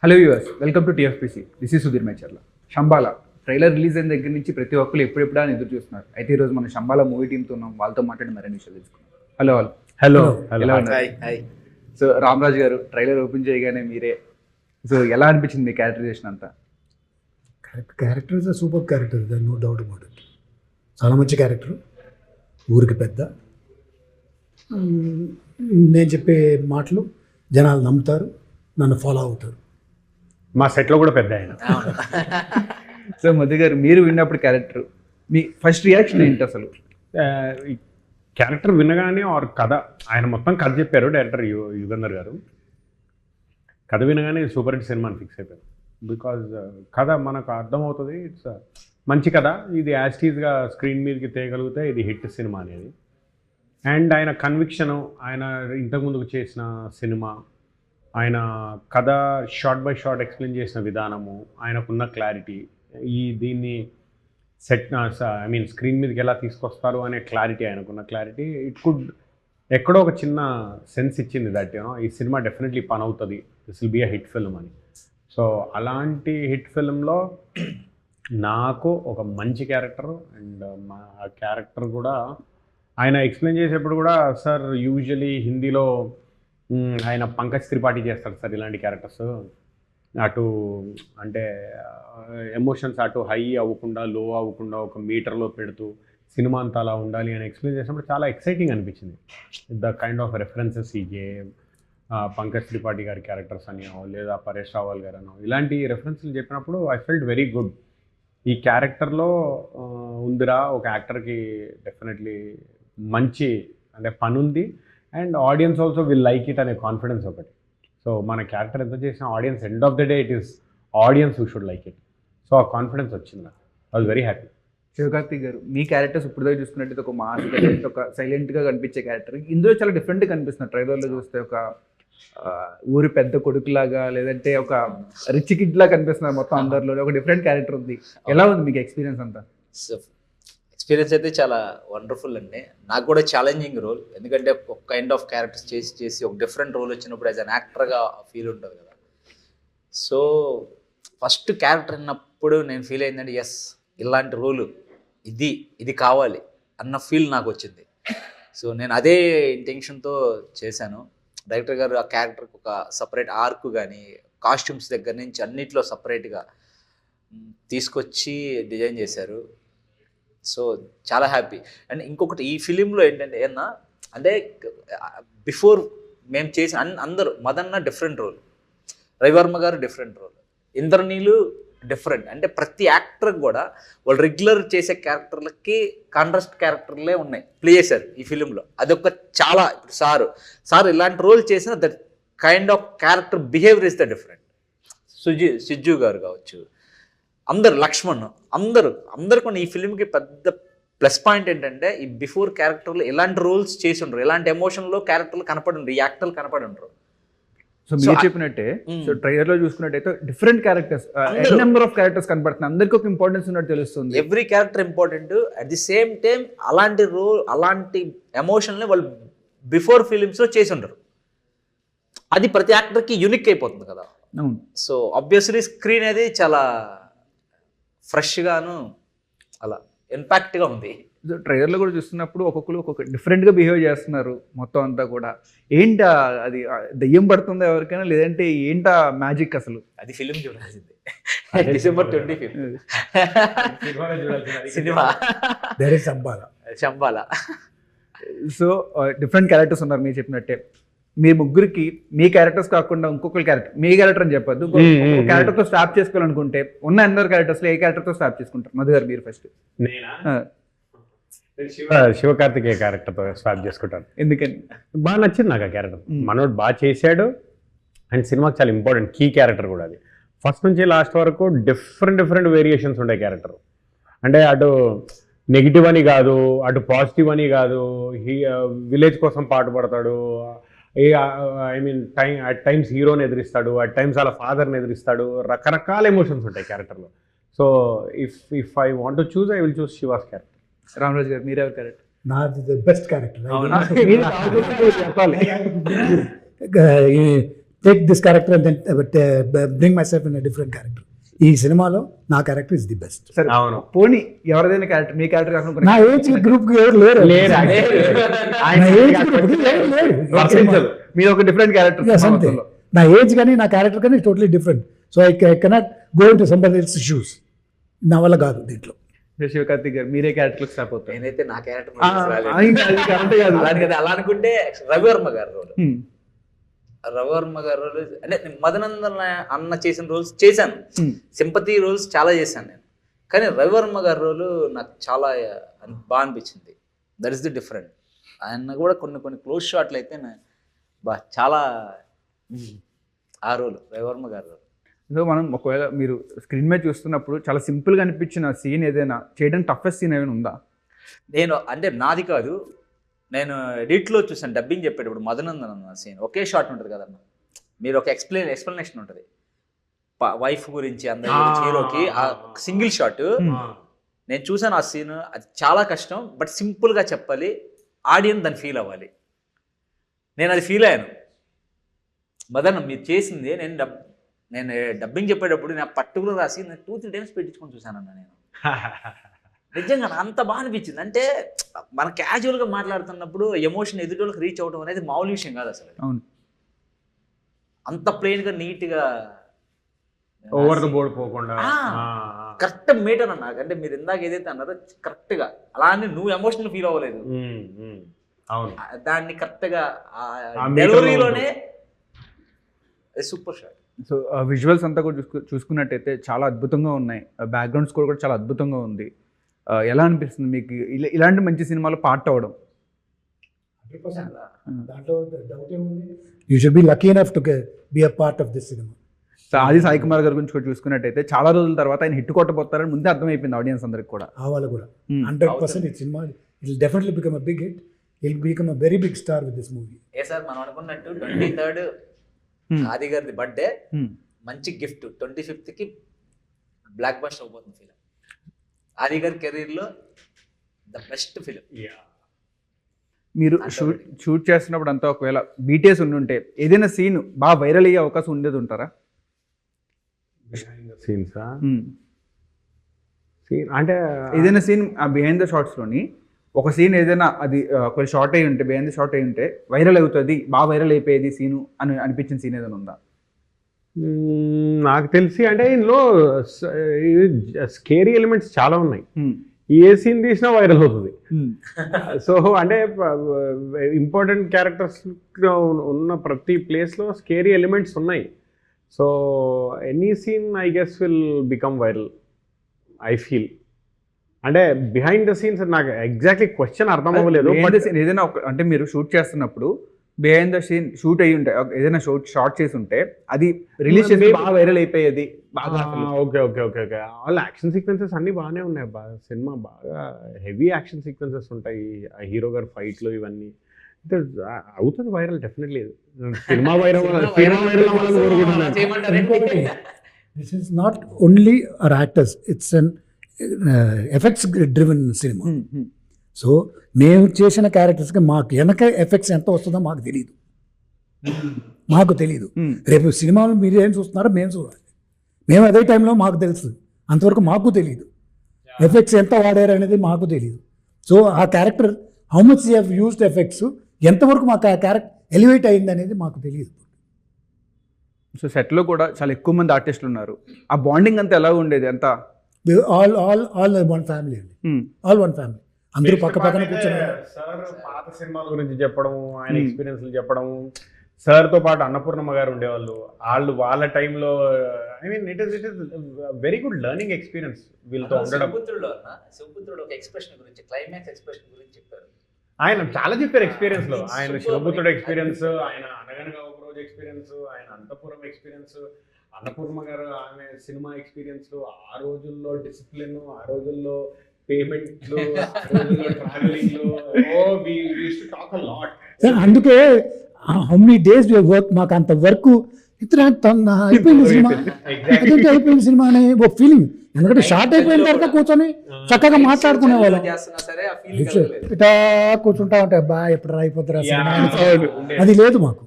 Hello viewers, welcome to TFPC. This is Sudheer Mecharla. Shambhala trailer release అయిన దగ్గర నుంచి ప్రతి ఒక్కరు ఎప్పుడెప్పుడు అని ఎదురు చూస్తున్నారు. అయితే ఈరోజు మనం శంబాల మూవీ టీంతో ఉన్నాం, వాళ్ళతో మాట్లాడి మరిన్ని విషయాలు తెలుసుకున్నాం. హలో హలో ఎలా ఉన్నారు? సో రామరాజు గారు, ట్రైలర్ ఓపెన్ చేయగానే మీరే, సో ఎలా అనిపించింది మీ క్యారెక్టరైజేషన్ అంతా? Character is a super character, there no doubt about it. చాలా మంచి క్యారెక్టర్, ఊరికి పెద్ద. నేను చెప్పే మాటలు జనాలు నమ్ముతారు, నన్ను ఫాలో అవుతారు. మా సెట్లో కూడా పెద్ద ఆయన. సో మధు గారు, మీరు విన్నప్పుడు క్యారెక్టర్ మీ ఫస్ట్ రియాక్షన్ ఏంటి అసలు? ఈ క్యారెక్టర్ వినగానే ఆర్ కథ, ఆయన మొత్తం కథ చెప్పారు డైరెక్టర్ యుగంధర్ గారు. కథ వినగానే సూపర్ హిట్ సినిమా అని ఫిక్స్ అయిపోయారు. బికాజ్ కథ మనకు అర్థమవుతుంది, ఇట్స్ మంచి కథ, ఇది యాస్టీజ్గా స్క్రీన్ మీదకి తేయగలిగితే ఇది హిట్ సినిమా అనేది. అండ్ ఆయన కన్విక్షను, ఆయన ఇంతకుముందుకు చేసిన సినిమా, ఆయన కథ షార్ట్ బై షార్ట్ ఎక్స్ప్లెయిన్ చేసిన విధానము, ఆయనకున్న క్లారిటీ, దీన్ని స్క్రీన్ మీదకి ఎలా తీసుకొస్తారు అనే క్లారిటీ, ఆయనకున్న క్లారిటీ, ఇట్ కుడ్ ఎక్కడో ఒక చిన్న సెన్స్ ఇచ్చింది దట్ ఈ సినిమా డెఫినెట్లీ పని అవుతుంది, this will be a hit film అని. సో అలాంటి హిట్ ఫిల్మ్లో నాకు ఒక మంచి క్యారెక్టర్, అండ్ మా క్యారెక్టర్ కూడా ఆయన ఎక్స్ప్లెయిన్ చేసేప్పుడు కూడా, సార్ యూజువలీ హిందీలో ఆయన పంకజ్ త్రిపాఠి చేస్తాడు సార్ ఇలాంటి క్యారెక్టర్స్, అటు అంటే ఎమోషన్స్ అటు హై అవ్వకుండా లో అవ్వకుండా ఒక మీటర్లో పెడుతూ సినిమా అంతా అలా ఉండాలి అని ఎక్స్ప్లెయిన్ చేసినప్పుడు చాలా ఎక్సైటింగ్ అనిపించింది. ద కైండ్ ఆఫ్ రెఫరెన్సెస్ ఈ గేమ్ పంకజ్ త్రిపాఠి గారి క్యారెక్టర్స్ అని, లేదా పరేష్ రావల్ గారు అనో, ఇలాంటి రెఫరెన్స్లు చెప్పినప్పుడు ఐ ఫెల్ట్ వెరీ గుడ్. ఈ క్యారెక్టర్లో ఉందిరా ఒక యాక్టర్కి డెఫినెట్లీ మంచి అంటే పని ఉంది, and audience also will like it అనే కాన్ఫిడెన్స్ ఒకటి. సో మన క్యారెక్టర్ ఎంత చేసిన audience, end of the day it is audience who should like it. So ఆ కాన్ఫిడెన్స్ వచ్చింది నాకు. I was very happy. Sivakarthik గారు, మీ క్యారెక్టర్స్ ఇప్పుడు దగ్గర చూసుకున్నట్టయితే ఒక మాస్, ఒక సైలెంట్గా కనిపించే క్యారెక్టర్, ఇందులో చాలా డిఫరెంట్గా కనిపిస్తున్నారు. ట్రైలర్లో చూస్తే ఒక ఊరి పెద్ద కొడుకులాగా, లేదంటే ఒక రిచ్ కిడ్ లాగా కనిపిస్తున్నారు. మొత్తం అందరిలో ఒక డిఫరెంట్ క్యారెక్టర్ ఉంది. ఎలా ఉంది మీకు ఎక్స్పీరియన్స్ అంతా? ఎక్స్పీరియన్స్ అయితే చాలా వండర్ఫుల్ అండి. నాకు కూడా ఛాలెంజింగ్ రోల్, ఎందుకంటే ఒక కైండ్ ఆఫ్ క్యారెక్టర్స్ చేసి ఒక డిఫరెంట్ రోల్ వచ్చినప్పుడు యాజ్ అన్ యాక్టర్గా ఫీల్ ఉంటుంది కదా. సో ఫస్ట్ క్యారెక్టర్ అన్నప్పుడు నేను ఫీల్ అయిందంటే, ఎస్ ఇలాంటి రోలు ఇది కావాలి అన్న ఫీల్ నాకు వచ్చింది. సో నేను అదే ఇంటెన్షన్తో చేశాను. డైరెక్టర్ గారు ఆ క్యారెక్టర్కి ఒక సపరేట్ ఆర్క్ కానీ, కాస్ట్యూమ్స్ దగ్గర నుంచి అన్నిట్లో సపరేట్గా తీసుకొచ్చి డిజైన్ చేశారు. సో చాలా హ్యాపీ. అండ్ ఇంకొకటి ఈ ఫిలింలో ఏంటంటే అంటే బిఫోర్ మేము చేసిన అందరూ, మదన్న డిఫరెంట్ రోల్, రవివర్మ గారు డిఫరెంట్ రోల్, ఇంద్రనీలు డిఫరెంట్. అంటే ప్రతి యాక్టర్కి కూడా వాళ్ళు రెగ్యులర్ చేసే క్యారెక్టర్లకి కాంట్రాస్ట్ క్యారెక్టర్లే ఉన్నాయి, ప్లే చేశారు ఈ ఫిలింలో. అదొక చాలా, ఇప్పుడు సార్ ఇలాంటి రోల్ చేసిన that kind of character behaviour is the different. Sijju గారు కావచ్చు, అందరు లక్ష్మణ్, అందరు కొన్ని ఈ ఫిలింకి పెద్ద ప్లస్ పాయింట్ ఏంటంటే, ఈ బిఫోర్ క్యారెక్టర్లు ఎలాంటి రోల్స్ చేసి ఉండరు, ఎలాంటి ఎమోషన్లో క్యారెక్టర్లు కనపడి ఉండరు, ఈ యాక్టర్లు కనపడి ఉండరు. సో మీరు చెప్పినట్టే, సో ట్రైలర్ లో చూసుకున్నట్టయితే different characters, number of characters కనపడుతుంది. అందరికీ ఒక ఇంపార్టెన్స్ ఉన్నట్టు తెలుస్తుంది. Every character important. At the same time అలాంటి రోల్, అలాంటి ఎమోషన్ని వాళ్ళు బిఫోర్ ఫిలిమ్స్లో చేసి ఉండరు. అది ప్రతి యాక్టర్కి యూనిక్ అయిపోతుంది కదా. సో ఆబ్వియస్లీ స్క్రీన్ అనేది చాలా ఫ్రెష్గాను అలా ఇంపాక్ట్గా ఉంది. ట్రైలర్లో కూడా చూస్తున్నప్పుడు ఒక్కొక్కరు ఒక్కొక్క డిఫరెంట్గా బిహేవ్ చేస్తున్నారు. మొత్తం అంతా కూడా ఏంటా, అది దెయ్యం పడుతుందా ఎవరికైనా, లేదంటే ఏంటా మ్యాజిక్ అసలు? అది ఫిలిం చూడాల్సిందే, December 25th cinema Shambhala. So different characters ఉన్నారు మీరు చెప్పినట్టే. మీ ముగ్గురికి మీ క్యారెక్టర్స్ కాకుండా ఇంకొకరి క్యారెక్టర్, మీ క్యారెక్టర్ అని చెప్పొద్దు, క్యారెక్టర్తో స్టాప్ చేసుకోవాలనుకుంటే ఉన్న అందరు క్యారెక్టర్స్లో ఏ క్యారెక్టర్తో స్టాప్ చేసుకుంటారు? మధు గారు మీరు ఫస్ట్. శివకార్తికేయ క్యారెక్టర్తో స్వాప్ చేసుకుంటాను. ఎందుకని? బాగా నచ్చింది నాకు ఆ క్యారెక్టర్. మనోడు బాగా చేశాడు, అండ్ సినిమాకి చాలా ఇంపార్టెంట్ కీ క్యారెక్టర్ కూడా అది. ఫస్ట్ నుంచి లాస్ట్ వరకు డిఫరెంట్ వేరియేషన్స్ ఉంటాయి క్యారెక్టర్. అంటే అటు నెగిటివ్ అని కాదు, అటు పాజిటివ్ అని కాదు, విలేజ్ కోసం పాటుపడతాడు, అట్ టైమ్స్ హీరోని ఎదిరిస్తాడు, అట్ టైమ్స్ వాళ్ళ ఫాదర్ని ఎదిరిస్తాడు, రకరకాల ఎమోషన్స్ ఉంటాయి క్యారెక్టర్లో. So if I want to choose, I will choose Shiva's character. Ramaraju గారు, మీరెవరు క్యారెక్టర్? నాది the best character. Take this character and then bring myself in a different character. ఈ సినిమాలో నా క్యారెక్టర్ ఇస్ ది బెస్ట్. సరే అవును. పోనీ ఎవరిదైనా క్యారెక్టర్ మీ క్యారెక్టర్ కాకుండా నా ఏజ్ గ్రూప్ ఎవరు లేరు. నా ఏజ్ గ్రూప్ ఎవరు లేరు. మీరు ఒక డిఫరెంట్ క్యారెక్టర్ Yes, అంతే. నా ఏజ్ కానీ నా క్యారెక్టర్ కానీ totally different. So I cannot go in to somebody else shoes. నా వల్ల కాదు దీంట్లో. శివకార్తిక్ గారు మీరే క్యారెక్టర్ స్టాప్ అవుతారు. నేనైతే నా క్యారెక్టర్ కాదు. అలా అనుకుంటే రవివర్మ గారు రోల్, రవివర్మ గారు రోల్ అంటే మదనందన అన్న చేసిన రోల్స్ చేశాను, సింపతి రోల్స్ చాలా చేశాను నేను. కానీ రవివర్మ గారి రోలు నాకు చాలా బాగా అనిపించింది. That is the different. ఆయన కూడా కొన్ని క్లోజ్ షాట్లు అయితే చాలా ఆ రోలు రవివర్మ గారి రోలు. సో మనం ఒకవేళ మీరు స్క్రీన్ మీద చూస్తున్నప్పుడు చాలా సింపుల్గా అనిపించిన సీన్ ఏదైనా చేయడానికి టఫెస్ట్ సీన్ ఏమైనా ఉందా? నేను అంటే నాది కాదు, నేను ఎడిట్లో చూసాను డబ్బింగ్ చెప్పేటప్పుడు మదనందన్ అన్న సీన్ ఒకే షాట్ ఉంటుంది కదన్న, మీరు ఒక ఎక్స్ప్లెనేషన్ ఉంటుంది వైఫ్ గురించి అందరి గురించి హీరోకి, ఆ సింగిల్ షాట్ నేను చూసాను. ఆ సీన్ అది చాలా కష్టం, బట్ సింపుల్గా చెప్పాలి, ఆడియన్స్ దాన్ని ఫీల్ అవ్వాలి. నేను అది ఫీల్ అయ్యాను. మదన్ మీరు చేసింది నేను డబ్బింగ్ చెప్పేటప్పుడు నేను పర్టికులర్ రాసి నేను 2-3 టైమ్స్ పెట్టించుకొని చూశానన్న. నేను నిజంగా అంత బాగా అనిపించింది. అంటే మన క్యాజువల్గా మాట్లాడుతున్నప్పుడు ఎమోషన్ ఎదుటోళ్ళకి రీచ్ అవ్వడం అనేది మామూలు విషయం కాదు అసలు. అవును, అంత ప్లెయిన్గా నీట్గా ఓవర్ ద బోర్డ్ పోకుండా కరెక్ట్ మీటర్ అన్న. అంటే మీరు ఇందాక ఏదైతే అన్నారో కరెక్ట్గా అలా అని నువ్వు ఎమోషనల్ ఫీల్ అవ్వలేదు. అవును, దాన్ని కరెక్ట్గా డెలివరీలోనే సూపర్ షాట్. సో విజువల్స్ అంతా కూడా చూసుకున్నట్టయితే చాలా అద్భుతంగా ఉన్నాయి. బ్యాక్గ్రౌండ్ స్కోర్ కూడా చాలా అద్భుతంగా ఉంది. ఎలా అనిపిస్తుంది మీకు ఇలాంటి మంచి సినిమాలో పార్ట్ అవ్వడం? దాంట్లో డౌట్ ఏముంది? You should be lucky enough to be a part of this cinema. So ఆది సాయి కుమార్ గారి గురించి కూడా చూసుకున్నట్టయితే చాలా రోజుల తర్వాత ఆయన హిట్ కొట్టబోతారని ముందే అర్థమైపోయింది ఆడియన్స్ అందరికి కూడా. వాళ్ళు కూడా 100% ఈ సినిమా it will definitely become a big hit. It will become a very big star with this movie. ఏ సార్ మనం అనుకున్నట్టు 23rd ఆది గారిది బర్త్డే మంచి గిఫ్ట్, 25th బ్లాక్ బస్టర్ అవబోతుంది ఫిలిం. ఆది గారి కెరీర్లో ద బెస్ట్ ఫిలిం. మీరు షూట్ చేస్తున్నప్పుడు అంతా ఒకవేళ బీటీఎస్ ఉండుంటే ఏదైనా సీన్ బాగా వైరల్ అయ్యే అవకాశం ఉండేది ఉంటారా? సీన్స్ అంటే ఏదైనా సీన్ బిహైండ్ ద షార్ట్స్లోని ఒక సీన్ ఏదైనా అది ఒకవేళ షార్ట్ అయ్యి ఉంటే, బిహైండ్ ద షార్ట్ అయ్యి ఉంటే వైరల్ అవుతుంది, బాగా వైరల్ అయిపోయేది సీను అని అనిపించిన సీన్ ఏదైనా ఉందా? నాకు తెలిసి అంటే ఇందులో స్కేరీ ఎలిమెంట్స్ చాలా ఉన్నాయి. ఏ సీన్ తీసినా వైరల్ అవుతుంది. సో అంటే ఇంపార్టెంట్ క్యారెక్టర్స్ ఉన్న ప్రతి ప్లేస్లో స్కేరీ ఎలిమెంట్స్ ఉన్నాయి. So any scene I guess will become viral I feel. అంటే బిహైండ్ ద సీన్స్ నాకు ఎగ్జాక్ట్లీ క్వశ్చన్ అర్థం అవ్వలేదు. ఏదైనా అంటే మీరు షూట్ చేస్తున్నప్పుడు బిహైండ్ ద సీన్ షూట్ అయ్యి ఉంటే ఏదైనా షార్ట్ చేసి ఉంటే అది రిలీజ్ చేసి బాగా వైరల్ అయిపోయేది బాగా. Okay okay okay okay all action sequences అన్నీ బాగానే ఉన్నాయి. సినిమా బాగా హెవీ యాక్షన్ సీక్వెన్సెస్ ఉంటాయి. హీరో గారు ఫైట్లు ఇవన్నీ అవుతుంది viral definitely. Cinema viral this is not only our actors, it's an effects driven cinema. So మేము చేసిన క్యారెక్టర్స్కి మాకు వెనక ఎఫెక్ట్స్ ఎంత వస్తుందో మాకు తెలియదు. రేపు సినిమాలు మీరు ఏం చూస్తున్నారో మేము చూడాలి. మేము అదే టైంలో మాకు తెలుసు, అంతవరకు మాకు తెలియదు. ఎఫెక్ట్స్ ఎంత వాడారు అనేది మాకు తెలియదు. సో ఆ character how much you have used effects, ఎంతవరకు మాకు ఆ క్యారెక్టర్ ఎలివేట్ అయింది అనేది మాకు తెలియదు. సో సెట్లో కూడా చాలా ఎక్కువ మంది ఆర్టిస్టులు ఉన్నారు. ఆ బాండింగ్ అంతా ఎలా ఉండేది? అంతా ఆల్ వన్ ఫ్యామిలీ అండి, ఆల్ వన్ ఫ్యామిలీ. అందరూ పక్క పక్కన కూర్చొని సార్ పాత సినిమాల గురించి చెప్పడం, ఆయన ఎక్స్పీరియన్స్లు చెప్పడం. సార్తో పాటు అన్నపూర్ణమ్మ గారు ఉండేవాళ్ళు. వాళ్ళ టైంలో I mean it is very good learning experience వీళ్ళతో ఉండడం. శివపుత్రుడు ఒక ఎక్స్ప్రెషన్ గురించి, క్లైమాక్స్ ఎక్స్ప్రెషన్ గురించి చెప్పారు. ఆయన చాలా చెప్పారు ఎక్స్పీరియన్స్ లో. ఆయన శివపుత్రుడు ఎక్స్పీరియన్స్, ఆయన అనగనగా ఒక రోజు ఎక్స్పీరియన్స్, ఆయన అంతపురం ఎక్స్పీరియన్స్, అన్నపూర్ణ గారు ఆమె సినిమా ఎక్స్పీరియన్స్, ఆ రోజుల్లో డిసిప్లిన్, ఆ రోజుల్లో పేమెంట్లు, ఆ రోజుల్లో ట్రావెలింగ్. అందుకే how many days we work, మాకు అంత వర్క్ అయిపోయింది సినిమా, అదేంటి అయిపోయింది సినిమా అనే ఒక ఫీలింగ్. ఎందుకంటే షార్ట్ అయిపోయిన తర్వాత కూర్చొని చక్కగా మాట్లాడుకునే వాళ్ళం. ఇట్లా కూర్చుంటా ఉంటే బా ఎప్పుడు అయిపోతారా సినిమా, అది లేదు మాకు.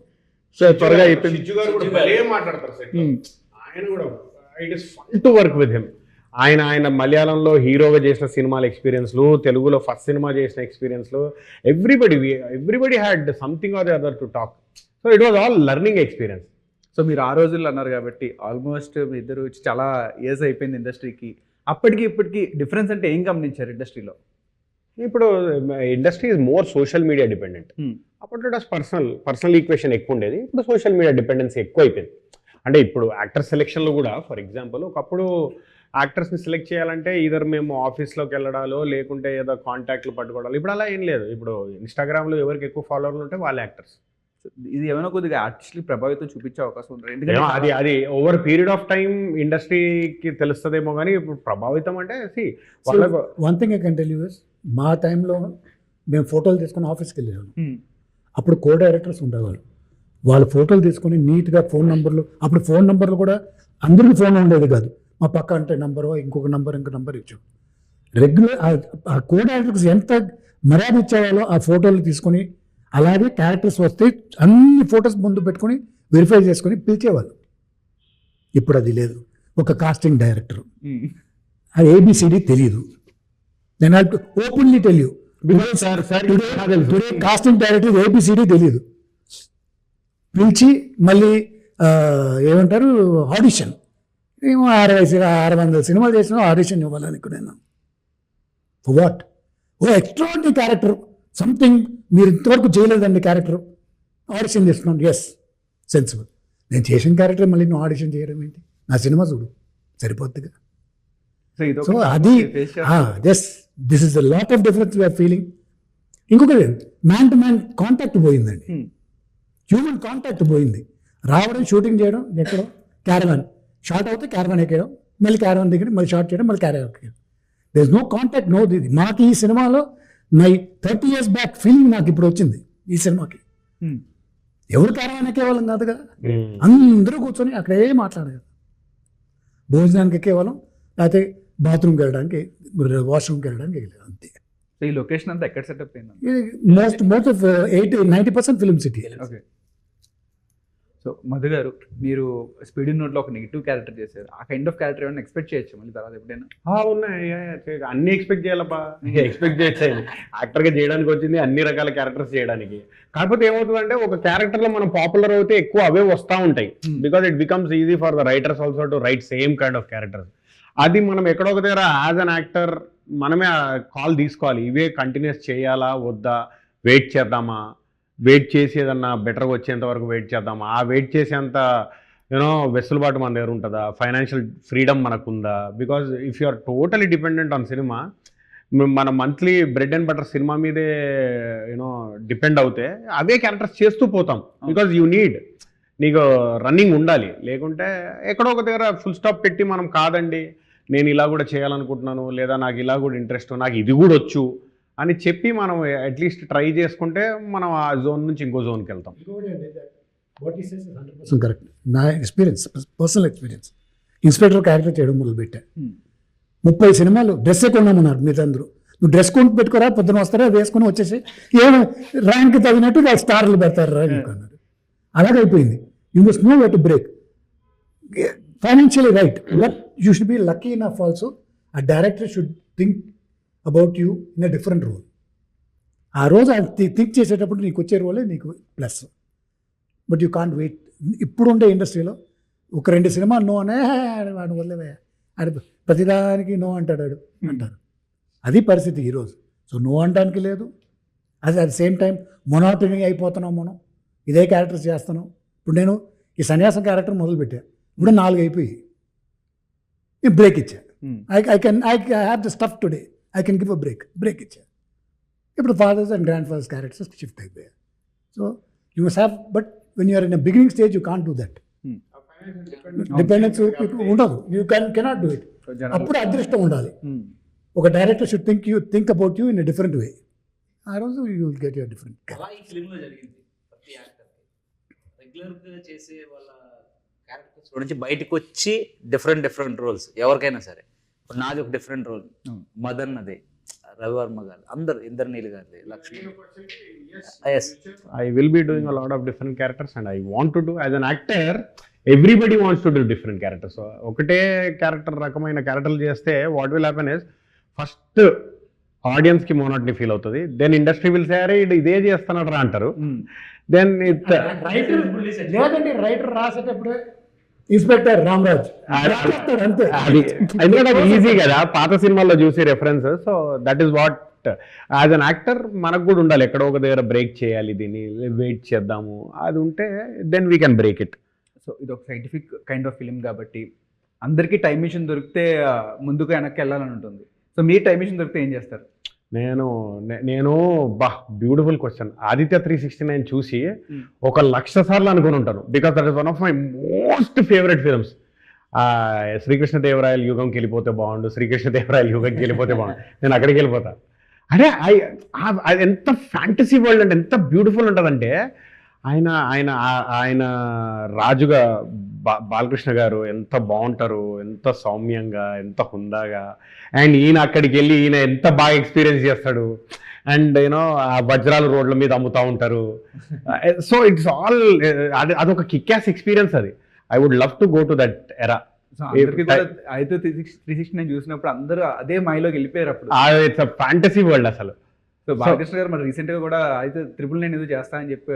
సో త్వరగా అయిపోయింది. సిజ్జు గారు కూడా భలే మాట్లాడతారు set లో. ఆయన కూడా it is fun to work with him. ఆయన మలయాళంలో హీరోగా చేసిన సినిమాల ఎక్స్పీరియన్స్లు, తెలుగులో ఫస్ట్ సినిమా చేసిన ఎక్స్పీరియన్స్లు, everybody had something or the other to talk. So it was all learning experience. So మీరు ఆ రోజుల్లో అన్నారు కాబట్టి ఆల్మోస్ట్ మీ ఇద్దరు చాలా ఇయర్స్ అయిపోయింది ఇండస్ట్రీకి. అప్పటికి ఇప్పటికి డిఫరెన్స్ అంటే ఏం గమనించారు ఇండస్ట్రీలో? ఇప్పుడు industry is more social media dependent. అప్పట్లో ఇట్ పర్సనల్ ఈక్వేషన్ ఎక్కువ ఉండేది. ఇప్పుడు సోషల్ మీడియా డిపెండెన్సీ ఎక్కువ అయిపోయింది. అంటే ఇప్పుడు యాక్టర్ సెలెక్షన్లో కూడా ఫర్ ఎగ్జాంపుల్ ఒకప్పుడు యాక్టర్స్ని సెలెక్ట్ చేయాలంటే ఈధర్ మేము ఆఫీస్లోకి వెళ్ళడాలో లేకుంటే ఏదో కాంటాక్ట్లు పట్టుకోవడాలు. ఇప్పుడు అలా ఏం లేదు. ఇప్పుడు ఇన్స్టాగ్రామ్లో ఎవరికి ఎక్కువ ఫాలోవర్లు ఉంటే వాళ్ళే యాక్టర్స్. ఇది ఏమైనా కొద్దిగా ఆర్టిస్ట్లీ ప్రభావితం చూపించే అవకాశం ఉంటుంది. అది ఓవర్ పీరియడ్ ఆఫ్ టైం ఇండస్ట్రీకి తెలుస్తుందేమో కానీ ఇప్పుడు ప్రభావితం అంటే one thing I can tell you is, మా టైంలో మేము ఫోటోలు తీసుకుని ఆఫీస్కి వెళ్ళాము. అప్పుడు కో డైరెక్టర్స్ ఉండేవాళ్ళు. వాళ్ళ ఫోటోలు తీసుకొని నీట్గా ఫోన్ నెంబర్లు, అప్పుడు ఫోన్ నెంబర్లు కూడా అందరికీ ఫోన్ ఉండేది కాదు. మా పక్క అంటే నంబరు ఇంకొక నంబర్ ఇచ్చాం. రెగ్యులర్ ఆ కో డైరెక్టర్స్ ఎంత మర్యాద ఇచ్చేవాళ్ళో ఆ ఫోటోలు తీసుకొని, అలాగే క్యారెక్టర్స్ వస్తే అన్ని ఫొటోస్ ముందు పెట్టుకొని వెరిఫై చేసుకొని పిలిచేవాళ్ళు. ఇప్పుడు అది లేదు. ఒక కాస్టింగ్ డైరెక్టర్ అది ఏబిసిడి తెలియదు. నేను openly tell you, casting director A B C D తెలియదు. పిలిచి మళ్ళీ ఏమంటారు ఆడిషన్, ఏమో 600 సినిమాలు చేసినా ఆడిషన్ ఇవ్వాలనుకున్నాను. వాట్? ఓ ఎక్స్ట్రాడినరీ క్యారెక్టర్, సంథింగ్ మీరు ఇంతవరకు చేయలేదండి క్యారెక్టర్, ఆడిషన్ చేస్తున్నాను. Yes, sensible. నేను చేసిన క్యారెక్టర్ మళ్ళీ నువ్వు ఆడిషన్ చేయడం ఏంటి? నా సినిమా చూడు, సరిపోద్దిగా. సో అది this is the lot of difference we are feeling. ఇంకొకటి, మ్యాన్ టు మ్యాన్ కాంటాక్ట్ పోయిందండి. హ్యూమన్ కాంటాక్ట్ పోయింది. రావడం, షూటింగ్ చేయడం, ఎక్కడో క్యారవాన్ షార్ట్ అవుతే క్యారవాన్ ఎక్కడం, మళ్ళీ క్యారవాన్ దగ్గర మళ్ళీ షార్ట్ చేయడం, మళ్ళీ క్యారవాన్ ఎక్కడం. There is no contact, no ఇది. మాకు ఈ సినిమాలో మై 30 years బ్యాక్ ఫీలింగ్ నాకు ఇప్పుడు వచ్చింది ఈ సినిమాకి. ఎవరు క్యారవాన్ ఎక్కేవాళ్ళం కాదు కదా, అందరూ కూర్చొని అక్కడే మాట్లాడారు. భోజనానికి ఎక్కేవాళ్ళం, లేకపోతే బాత్రూమ్కి వెళ్ళడానికి, వాష్రూమ్కి వెళ్ళడానికి వెళ్ళారు, అంతే. సో ఈ లొకేషన్ అంతా ఎక్కడ సెటప్ అయింది? Most of 90% film city. Okay. So Madhu గారు, మీరు స్పీడ్ నోట్లో ఒక నెగిటివ్ క్యారెక్టర్ చేశారు. ఆ కైండ్ ఆఫ్ క్యారెక్టర్ ఏమైనా ఎక్స్పెక్ట్ చేయొచ్చు మళ్ళీ తర్వాత ఎప్పుడైనా? ఉన్నాయి, అన్ని ఎక్స్పెక్ట్ చేయాలబ్బా. ఎక్స్పెక్ట్ చేయొచ్చు. యాక్టర్గా చేయడానికి వచ్చింది అన్ని రకాల క్యారెక్టర్స్ చేయడానికి. కాకపోతే ఏమవుతుందంటే ఒక క్యారెక్టర్లో మనం పాపులర్ అయితే ఎక్కువ అవే వస్తూ ఉంటాయి. Because it becomes easy for the writers also to right same kind of characters. అది మనం ఎక్కడో ఒక దగ్గర యాజ్ అన్ యాక్టర్ మనమే కాల్ తీసుకోవాలి. ఇవే కంటిన్యూస్ చేయాలా వద్దా, వెయిట్ చేద్దామా, వెయిట్ చేసి ఏదన్నా బెటర్గా వచ్చేంత వరకు వెయిట్ చేద్దామా, ఆ వెయిట్ చేసేంత వెసులుబాటు మన దగ్గర ఉంటుందా, ఫైనాన్షియల్ ఫ్రీడమ్ మనకుందా? Because if you are totally dependent on సినిమా, మన మంత్లీ బ్రెడ్ అండ్ బటర్ సినిమా మీదే డిపెండ్ అవుతే అవే క్యారెక్టర్స్ చేస్తూ పోతాం. బికాజ్ యూ నీడ్, నీకు రన్నింగ్ ఉండాలి. లేకుంటే ఎక్కడో ఒక దగ్గర ఫుల్ స్టాప్ పెట్టి మనం కాదండి నేను ఇలా కూడా చేయాలనుకుంటున్నాను, లేదా నాకు ఇలా కూడా ఇంట్రెస్ట్, నాకు ఇది కూడా వచ్చు అని చెప్పి మనం అట్లీస్ట్ ట్రై చేసుకుంటే మనం ఆ జోన్ నుంచి ఇంకో జోన్కి వెళ్తాం. కరెక్ట్. నా experience, personal experience, inspector character చేయడం మొదలుపెట్టా. 30 సినిమాలు డ్రెస్ కొన్నామన్నారు మీరు అందరూ. నువ్వు డ్రెస్ కొని పెట్టుకోరా, పొద్దున వస్తారా, వేసుకొని వచ్చేసి ఏమో ర్యాంక్ తగినట్టు వాళ్ళు స్టార్లు పెడతారు ర్యాంక్ అన్నారు. అలాగైపోయింది. You must know way to break. Financially right, but you should be lucky enough also. ఆ director should think about you in a different role. ఆ రోజు థింక్ చేసేటప్పుడు నీకు వచ్చే రోలే నీకు plus. But you can't wait. ఇప్పుడు ఉండే ఇండస్ట్రీలో ఒక 2 సినిమాలు నో అనే వాడు వదిలేవే, ఆడు ప్రతిదానికి నో అంటాడు అంటారు. అది పరిస్థితి ఈరోజు. సో నో అనడానికి లేదు. అది at the same time monotony అయిపోతున్నాం మనం, ఇదే క్యారెక్టర్స్ చేస్తున్నాం. ఇప్పుడు నేను ఈ సన్యాసం క్యారెక్టర్ మొదలుపెట్టాను, ఇప్పుడు 4 అయిపోయి బ్రేక్ ఇచ్చా. I have the stuff today, I can give a break ఇచ్చా. ఇప్పుడు fathers and grandfathers characters shift అయిపోయాయి. So you must have, but when you're in a beginning stage you can't do that. Dependence ఉండదు, you cannot do it. అప్పుడు అదృష్టం ఉండాలి. ఒక director should think about you in a different way. ఆ రోజు you will get your different. అలా ఈ ఫిల్మ్లో జరిగింది. ప్రతి యాక్టర్ రెగ్యులర్గా చేసే వాళ్ళ క్యారెక్టర్స్ నుంచి బయటకు వచ్చి డిఫరెంట్ రోల్స్ ఎవరికైనా సరే. ఇప్పుడు నాది ఒక డిఫరెంట్ రోల్, మదన్ అదే రవివర్మ గారు, అందరు ఇంద్రనీల్ గారి, Lakshmi. Yes, I will be doing a lot of different characters and I want to do as an actor. Everybody wants to do different characters. So ఒకటే క్యారెక్టర్ రకమైన క్యారెక్టర్లు చేస్తే what will happen is first ఆడియన్స్కి monotony feel అవుతుంది. Then industry will say అరే ఇదే చేస్తున్నాడు రా అంటారు. దెన్ ఇట్ రైటర్ లేదండి, రైటర్ రాసేటప్పుడు ఇన్స్పెక్టర్ రామరాజ్ అంతే. అది ఎందుకంటే అది ఈజీ కదా, పాత సినిమాల్లో చూసి reference. So that is what as an actor మనకు కూడా ఉండాలి, ఎక్కడో ఒక దగ్గర బ్రేక్ చేయాలి, దీన్ని వెయిట్ చేద్దాము, అది ఉంటే then we can break it. So ఇది ఒక సైంటిఫిక్ కైండ్ ఆఫ్ ఫిలిం కాబట్టి అందరికీ టైం మిషన్ దొరికితే ముందుకు వెనక్కి వెళ్ళాలని ఉంటుంది. సో మీ టైం మిషన్ దొరికితే ఏం చేస్తారు? నేను బ్యూటిఫుల్ క్వశ్చన్. ఆదిత్య 369 చూసి 1,00,000 సార్లు అనుకుని ఉంటాను, because that is one of my most favourite films. శ్రీకృష్ణదేవరాయల యుగంకి వెళ్ళిపోతే బాగుండు, శ్రీకృష్ణదేవరాయల యుగంకి వెళ్ళిపోతే బాగుండు, నేను అక్కడికి వెళ్ళిపోతా. అంటే అది ఎంత ఫ్యాంటసీ వరల్డ్ అంటే ఎంత బ్యూటిఫుల్ ఉంటుందంటే, ఆయన ఆయన ఆయన రాజుగా బాలకృష్ణ గారు ఎంత బాగుంటారు, ఎంత సౌమ్యంగా, ఎంత హుందాగా. అండ్ ఈయన అక్కడికి వెళ్ళి ఈయన ఎంత బాగా ఎక్స్పీరియన్స్ చేస్తాడు. అండ్ యూనో ఆ వజ్రాలు రోడ్ల మీద అమ్ముతూ ఉంటారు. సో ఇట్స్ ఆల్ అదొక కిక్యాస్ ఎక్స్పీరియన్స్. అది I would love to go to that era. అయితే 369 చూసినప్పుడు అందరూ అదే మాయలోకి వెళ్ళిపోయారు అప్పుడు. ఇట్స్ అ ఫ్యాంటసీ వరల్డ్ అసలు. సో బాలకృష్ణ గారు మరి రీసెంట్ గా కూడా అయితే 999 ఏదో చేస్తా అని చెప్పి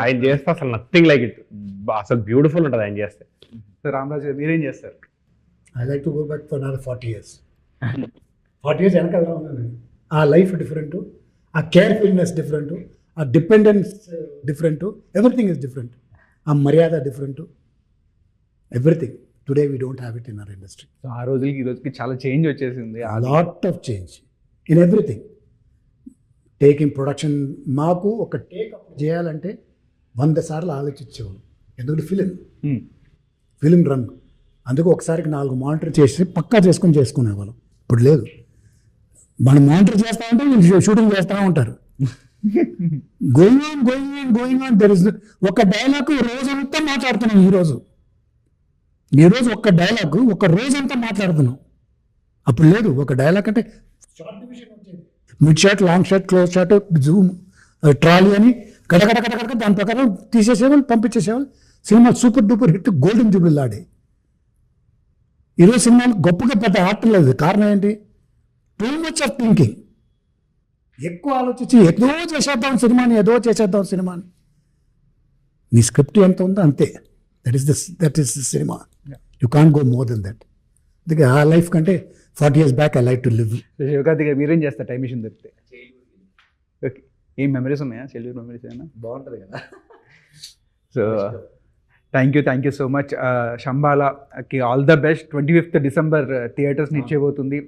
ఆయన చేస్తే అసలు నథింగ్ లైక్ ఇట్, అసలు బ్యూటిఫుల్ ఉంటుంది ఆయన చేస్తే. సో రామరాజు గారు మీరేం చేస్తారు? I like to go back for another 40 years. 40 years వెనక వెళ్దాం ఉన్నాను. ఆ లైఫ్ డిఫరెంట్, ఆ కేర్ఫుల్నెస్ డిఫరెంట్, ఆ dependence different, everything is different. ఆ మర్యాద different, everything. Today we don't have it in our industry. So ఆ రోజులకి ఈ రోజుకి చాలా చేంజ్ వచ్చేసింది. ఆ lot of change in everything. Taking production, మాకు ఒక టేక్ అప్ చేయాలంటే 100 సార్లు ఆలోచించేవాళ్ళు. ఎందుకంటే ఫిలిం రన్, అందుకు ఒకసారికి 4 మానిటర్ చేసి పక్కా చేసుకునేవాళ్ళం. ఇప్పుడు లేదు, మనం మానిటర్ చేస్తా ఉంటే వీళ్ళు షూటింగ్ చేస్తూ ఉంటారు. గోయింగ్ ఆన్ దెర్ ఇస్ ఒక డైలాగ్ రోజంతా మాట్లాడుతున్నాం. ఈరోజు ఒక్క డైలాగ్ ఒక రోజంతా మాట్లాడుతున్నాం. అప్పుడు లేదు, ఒక డైలాగ్ అంటే షార్ట్ డివిజన్ వచ్చేది, mid shot, long shot, close shot, zoom, trolley అని కడకడ దాని ప్రకారం తీసేసేవాళ్ళు, పంపించేసేవాళ్ళు. సినిమా super duper hit, golden jubilee ఆడే. ఈరోజు సినిమాలు గొప్పగా పెద్ద ఆర్ట్ లేదు. కారణం ఏంటి? Too much of thinking. ఎక్కువ ఆలోచించి ఏదో చేసేద్దాం సినిమాని. నీ స్క్రిప్ట్ ఎంత ఉందో అంతే. దట్ ఈస్ ద సినిమా. You can't go more than that. అందుకే ఆ లైఫ్ కంటే 40 years back I like to live. Sivakarthik గారు మీరేం చేస్తారు టైం మిషన్ దొరికితే? ఓకే, ఏం మెమరీస్ ఉన్నాయా? చైల్డ్హుడ్ మెమరీస్ ఏమైనా? బాగుంటుంది కదా. So thank you so much. శంబాలాకి all the best. 25th December theatres ఇచ్చేయబోతుంది.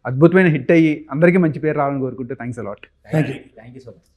అద్భుతమైన హిట్ అయ్యి అందరికీ మంచి పేరు రావాలని కోరుకుంటూ thanks a lot. Thank you so much.